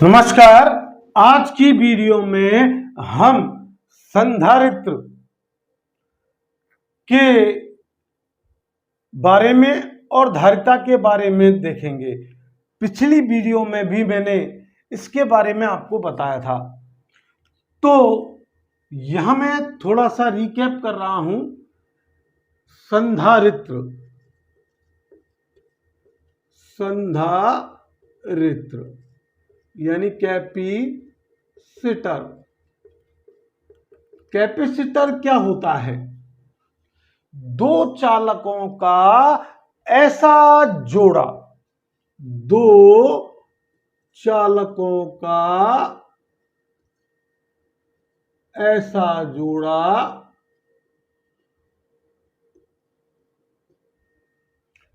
नमस्कार। आज की वीडियो में हम संधारित्र के बारे में और धारिता के बारे में देखेंगे। पिछली वीडियो में भी मैंने इसके बारे में आपको बताया था, तो यहां मैं थोड़ा सा रिकैप कर रहा हूं। संधारित्र यानी कैपेसिटर। कैपेसिटर क्या होता है? दो चालकों का ऐसा जोड़ा, दो चालकों का ऐसा जोड़ा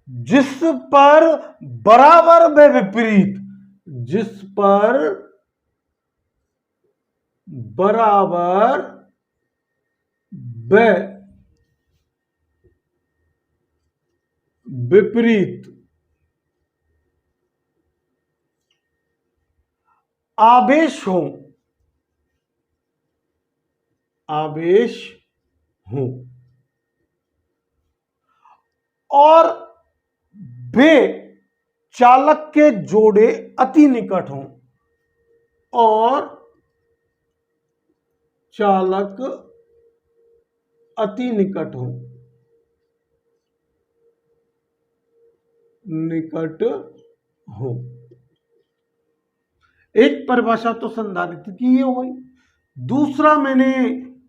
जिस पर बराबर व विपरीत, जिस पर बराबर व विपरीत आवेश हो और वे चालक के जोड़े अति निकट हों और चालक अति निकट हो। एक परिभाषा तो संधारित्र की ये हो गई। दूसरा, मैंने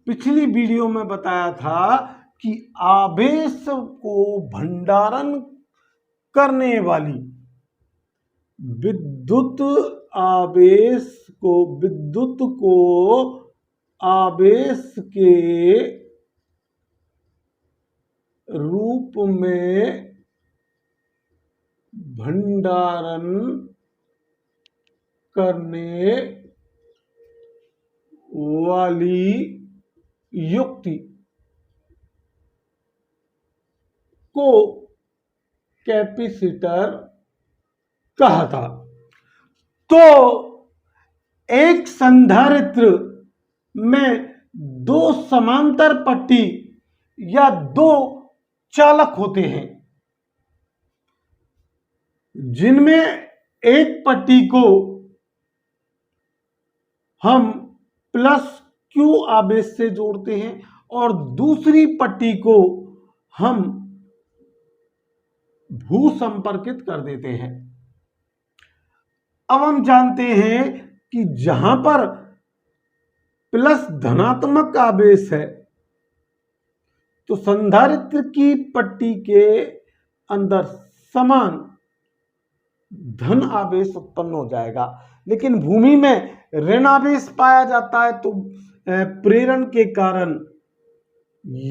पिछली वीडियो में बताया था कि आवेश को भंडारण करने वाली विद्युत को आवेश के रूप में भंडारण करने वाली युक्ति को कैपेसिटर कहा था। तो एक संधारित्र में दो समांतर पट्टी या दो चालक होते हैं, जिनमें एक पट्टी को हम प्लस Q आवेश से जोड़ते हैं और दूसरी पट्टी को हम भू संपर्कित कर देते हैं। अब हम जानते हैं कि जहां पर प्लस धनात्मक आवेश है तो संधारित्र की पट्टी के अंदर समान धन आवेश उत्पन्न हो जाएगा, लेकिन भूमि में ऋण आवेश पाया जाता है, तो प्रेरण के कारण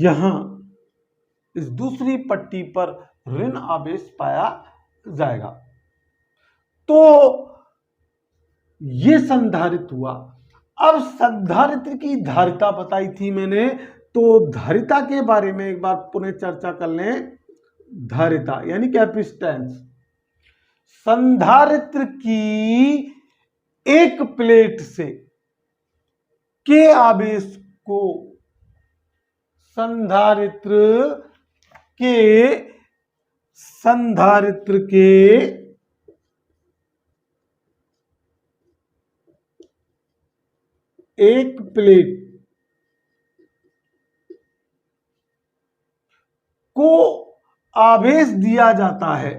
यहां इस दूसरी पट्टी पर ऋण आवेश पाया जाएगा। तो ये संधारित्र हुआ। अब संधारित्र की धारिता बताई थी मैंने, तो धारिता के बारे में एक बार पुनः चर्चा कर लें। धारिता यानी कैपेसिटेंस। संधारित्र की एक प्लेट से के आवेश को संधारित्र के एक प्लेट को आवेश दिया जाता है,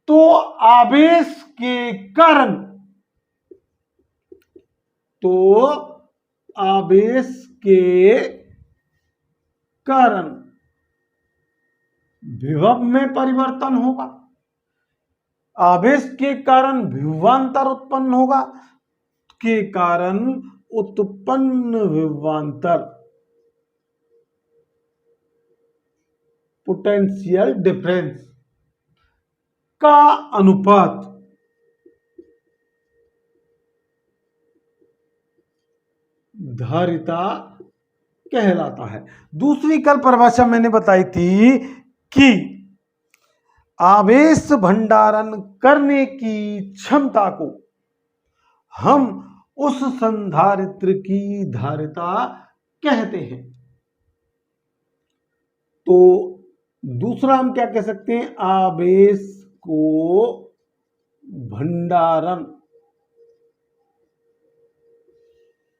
तो आवेश के कारण विभव में परिवर्तन होगा। आवेश के कारण विभवांतर उत्पन्न होगा, के कारण उत्पन्न विभवांतर पोटेंशियल डिफरेंस का अनुपात धारिता कहलाता है। दूसरी कल परिभाषा मैंने बताई थी कि आवेश भंडारण करने की क्षमता को हम उस संधारित्र की धारिता कहते हैं। तो दूसरा हम क्या कह सकते हैं, आवेश को भंडारण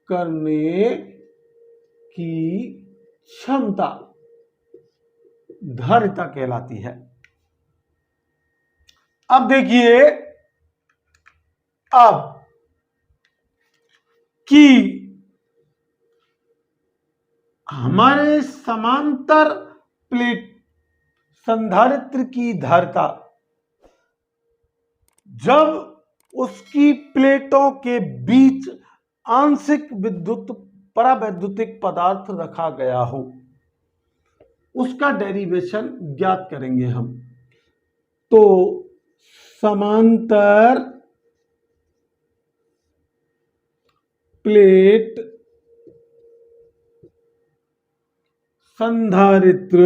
करने की क्षमता धारिता कहलाती है। अब देखिए अब कि हमारे समांतर प्लेट संधारित्र की धारिता जब उसकी प्लेटों के बीच आंशिक विद्युत परावैद्युतिक पदार्थ रखा गया हो, उसका डेरिवेशन ज्ञात करेंगे हम। तो समांतर प्लेट संधारित्र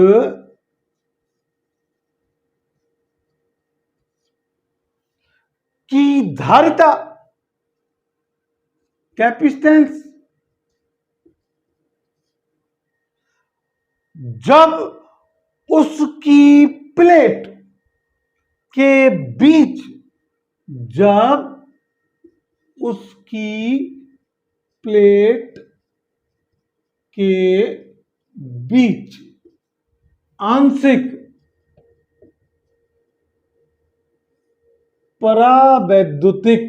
की धारिता कैपेसिटेंस जब उसकी प्लेट के बीच आंशिक परावैद्युतिक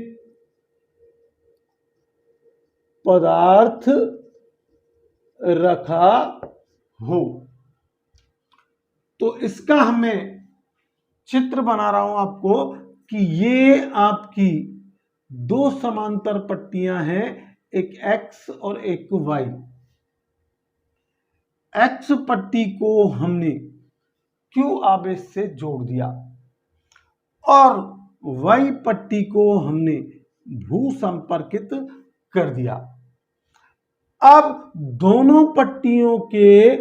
पदार्थ रखा हो। तो इसका हमें चित्र बना रहा हूं आपको कि ये आपकी दो समांतर पट्टियां हैं, एक एक्स और एक वाई। एक्स पट्टी को हमने क्यू आवेश से जोड़ दिया और वाई पट्टी को हमने भू संपर्कित कर दिया। अब दोनों पट्टियों के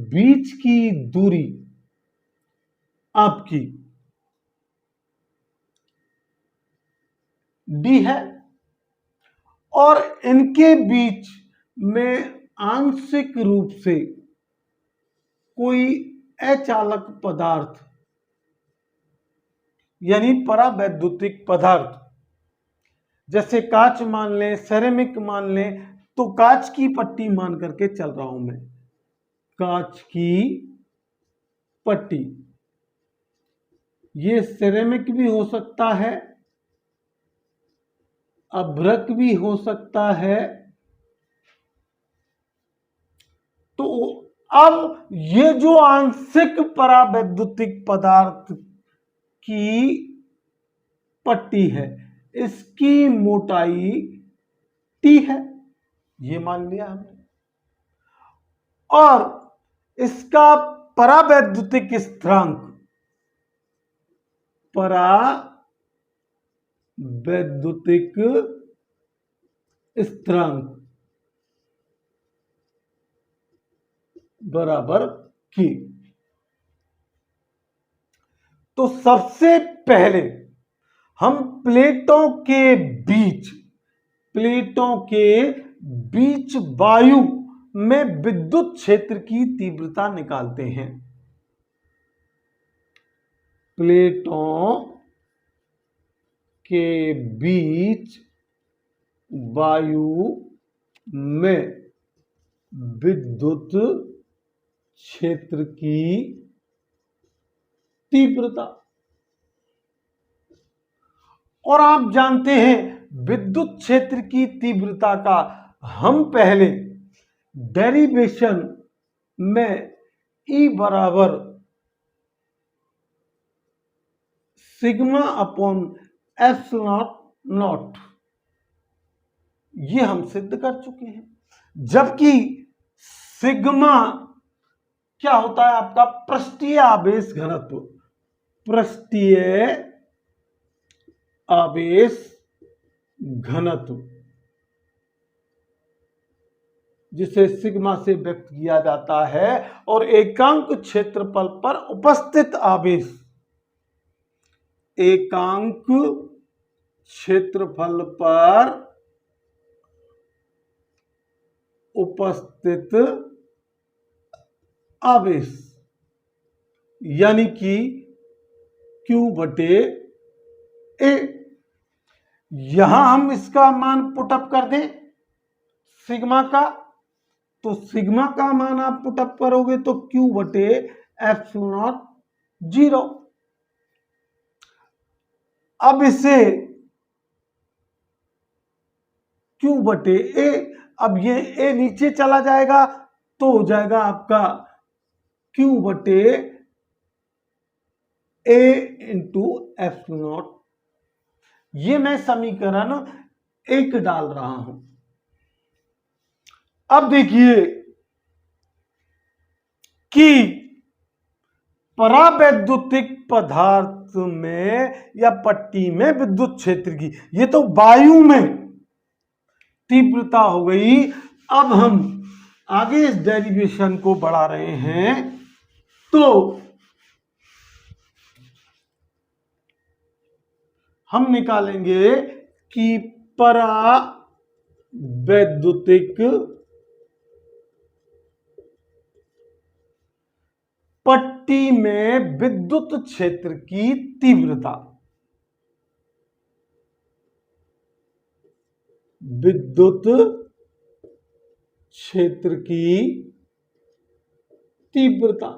बीच की दूरी आपकी डी है और इनके बीच में आंशिक रूप से कोई अचालक पदार्थ यानी परावैद्युतिक पदार्थ, जैसे कांच मान लें, सेरेमिक मान लें, तो कांच की पट्टी मान करके चल रहा हूं मैं, कांच की पट्टी। ये सेरेमिक भी हो सकता है, अभ्रक भी हो सकता है। तो अब ये जो आंशिक परावैद्युतिक पदार्थ की पट्टी है, इसकी मोटाई टी है, ये मान लिया हमने, और इसका परावैद्युतिक स्थिरांक, परावैद्युतिक स्थिरांक बराबर की। तो सबसे पहले हम प्लेटों के बीच वायु में विद्युत क्षेत्र की तीव्रता निकालते हैं। प्लेटों के बीच वायु में विद्युत क्षेत्र की तीव्रता, और आप जानते हैं विद्युत क्षेत्र की तीव्रता का हम पहले डेरिवेशन में E बराबर सिग्मा अपॉन एप्सिलॉन नॉट ये हम सिद्ध कर चुके हैं। जबकि सिग्मा क्या होता है आपका पृष्ठीय आवेश घनत्व, पृष्ठीय आवेश घनत्व जिसे सिग्मा से व्यक्त किया जाता है, और एकांक क्षेत्रफल पर उपस्थित आवेश, एकांक क्षेत्रफल पर उपस्थित आवेश यानी कि Q/A। यहां हम इसका मान पुटअप कर दें सिग्मा का, तो सिग्मा का मान आप पुटअप करोगे तो Q/ε0 0। अब इसे Q/A, अब ये A नीचे चला जाएगा तो हो जाएगा आपका Q/A इंटू ε0। ये मैं समीकरण 1 डाल रहा हूं। अब देखिए कि परावैद्युतिक पदार्थ में या पट्टी में विद्युत क्षेत्र की, ये तो वायु में तीव्रता हो गई। अब हम आगे इस डेरिवेशन को बढ़ा रहे हैं, तो हम निकालेंगे कि परावैद्युतिक पट्टी में विद्युत क्षेत्र की तीव्रता, विद्युत क्षेत्र की तीव्रता,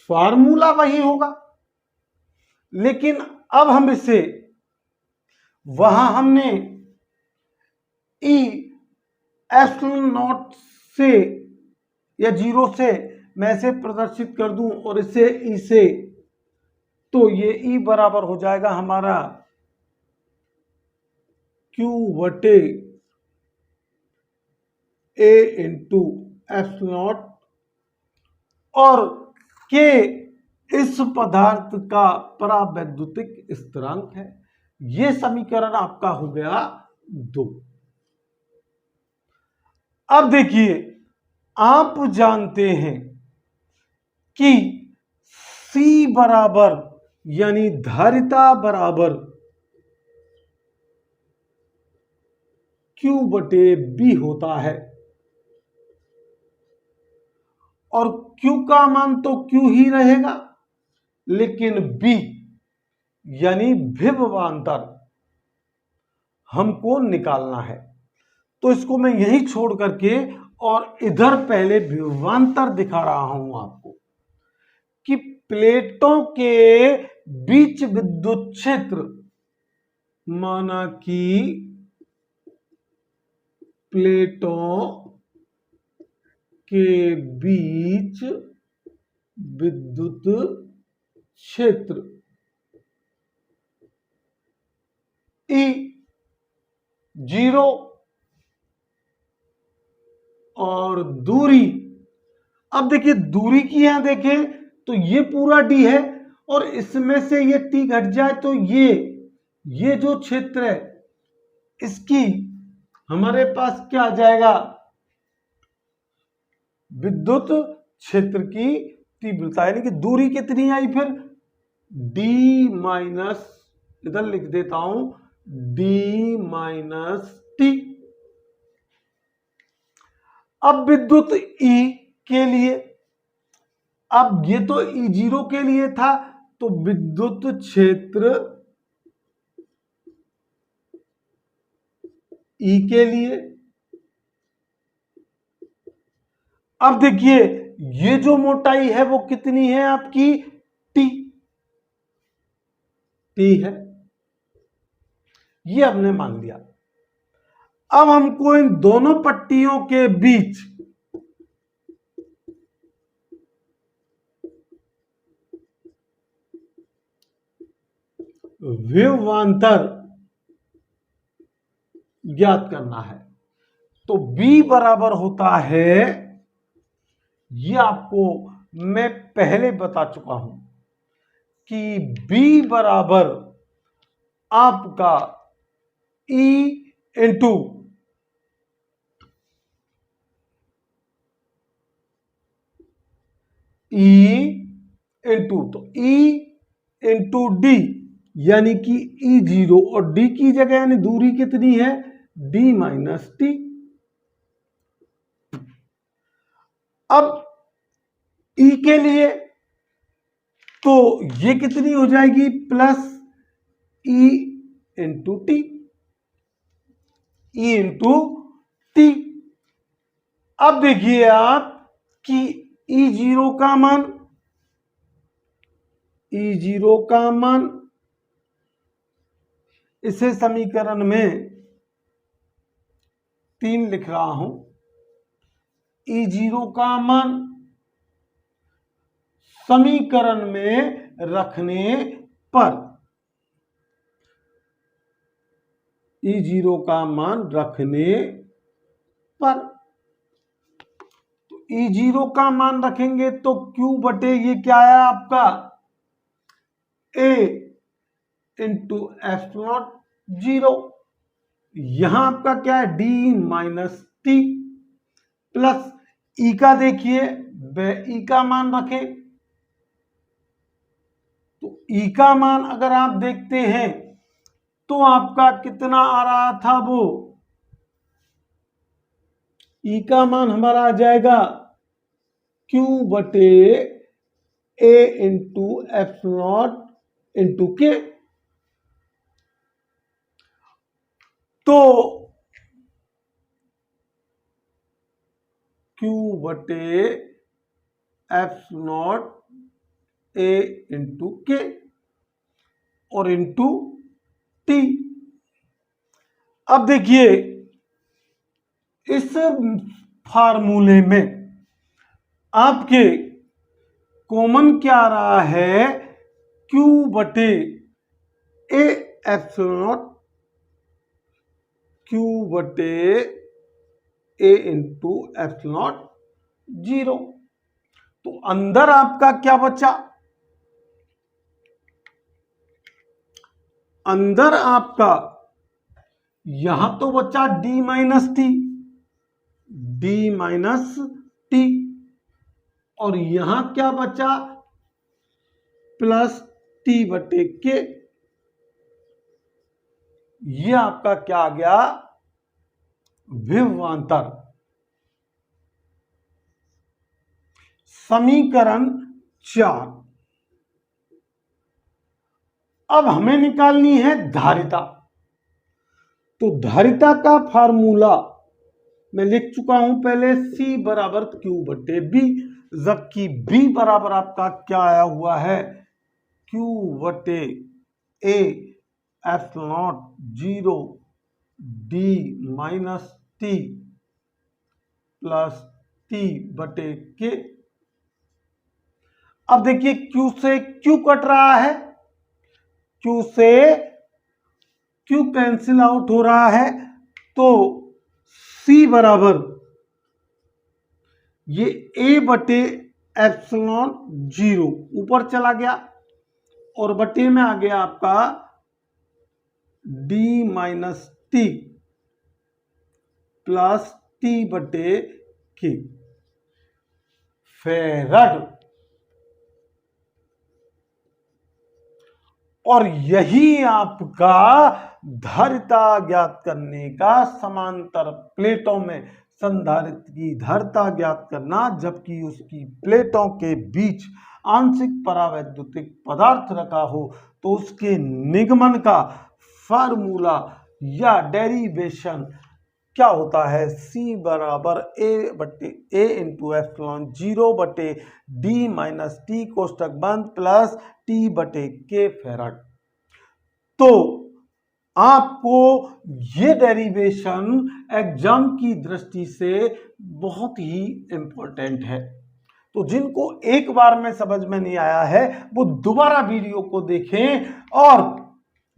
फार्मूला वही होगा, लेकिन अब हम इसे, वहां हमने E∠0 से या 0 से मैं इसे प्रदर्शित कर दूं और इसे E से, तो ये E बराबर हो जाएगा हमारा Q/A इंटू ε0, और K इस पदार्थ का परावैद्युतिक स्थिरांक है। यह समीकरण आपका हो गया 2। अब देखिए, आप जानते हैं कि C बराबर यानी धारिता बराबर Q/B होता है, और Q का मान तो Q ही रहेगा, लेकिन B यानी विभवांतर हमको निकालना है। तो इसको मैं यहीं छोड़ करके और इधर पहले विभवांतर दिखा रहा हूं आपको कि प्लेटों के बीच विद्युत क्षेत्र, माना कि प्लेटों के बीच विद्युत क्षेत्र E0 और दूरी, अब देखिए दूरी की यहां देखें तो ये पूरा D है, और इसमें से ये T घट जाए तो ये जो क्षेत्र है इसकी हमारे पास क्या आ जाएगा, विद्युत क्षेत्र की तीव्रता, यानी कि दूरी कितनी आई फिर D माइनस, इधर लिख देता हूं D माइनस T। अब विद्युत E के लिए, अब ये तो E0 के लिए था, तो विद्युत क्षेत्र E के लिए, अब देखिए ये जो मोटाई है वो कितनी है आपकी, T है, ये हमने मान लिया। अब हमको इन दोनों पट्टियों के बीच विभवांतर ज्ञात करना है। तो B बराबर होता है, ये आपको मैं पहले बता चुका हूं कि B बराबर आपका E इंटू ई इंटू, तो ई इंटू डी यानी कि ई जीरो, और डी की जगह यानी दूरी कितनी है, डी माइनस टी। अब ई के लिए तो ये कितनी हो जाएगी, plus E into T, E into T. अब देखिए आप कि ई जीरो का मान, ई जीरो का मान, इसे समीकरण में 3 लिख रहा हूं। ई जीरो का मान समीकरण में रखने पर, ई जीरो का मान रखने पर, तो ई जीरो का मान रखेंगे तो Q बटे ये क्या है आपका, A इंटू एप्सिलॉन जीरो, यहां आपका क्या है, D माइनस टी, प्लस ई का देखिए ई का मान रखें, तो ई का मान अगर आप देखते हैं तो आपका कितना आ रहा था, वो ई का मान हमारा आ जाएगा Q बटे A इंटू एप्सिलॉन इंटू के। तो Q बटे एप्सिलॉन A इंटू के और इंटू टी। अब देखिए इस फार्मूले में आपके कॉमन क्या आ रहा है, Q बटे A एप्सिलॉन, Q बटे A इंटू एप्सिलॉन जीरो। तो अंदर आपका क्या बचा, अंदर आपका यहां तो बचा D minus T, D minus T, और यहां क्या बचा, प्लस टी बटे के। ये आपका क्या आ गया, विभवांतर। समीकरण 4। अब हमें निकालनी है धारिता। तो धारिता का फार्मूला मैं लिख चुका हूं पहले, C बराबर Q बटे B, जबकि B बराबर आपका क्या आया हुआ है, Q बटे A epsilon zero D minus T plus T बटे के। अब देखिए Q से Q कट रहा है, Q से Q कैंसिल आउट हो रहा है, तो C बराबर ये A बटे एप्सिलॉन जीरो ऊपर चला गया और बटे में आ गया आपका D minus T plus T बटे के फैराड। और यही आपका धारिता ज्ञात करने का, समांतर प्लेटों में संधारित्र की धारिता ज्ञात करना, जबकि उसकी प्लेटों के बीच आंशिक परावैद्युतिक पदार्थ रखा हो, तो उसके निगमन का फार्मूला या डेरिवेशन क्या होता है, C बराबर A बटे A इंटू एप्सिलॉन जीरो बटे D माइनस टी कोष्टक बंद प्लस T बटे के फैराड। तो आपको ये डेरिवेशन एग्जाम की दृष्टि से बहुत ही इंपॉर्टेंट है। तो जिनको एक बार में समझ में नहीं आया है वो दोबारा वीडियो को देखें, और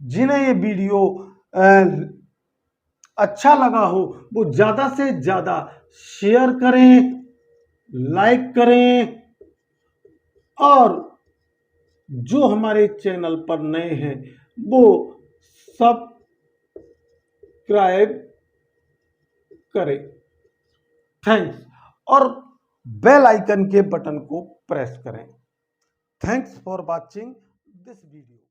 जिन्हें ये वीडियो अच्छा लगा हो वो ज्यादा से ज्यादा शेयर करें, लाइक करें, और जो हमारे चैनल पर नए हैं वो सब्सक्राइब करें। थैंक्स। और बेल आइकन के बटन को प्रेस करें। Thanks for watching this video.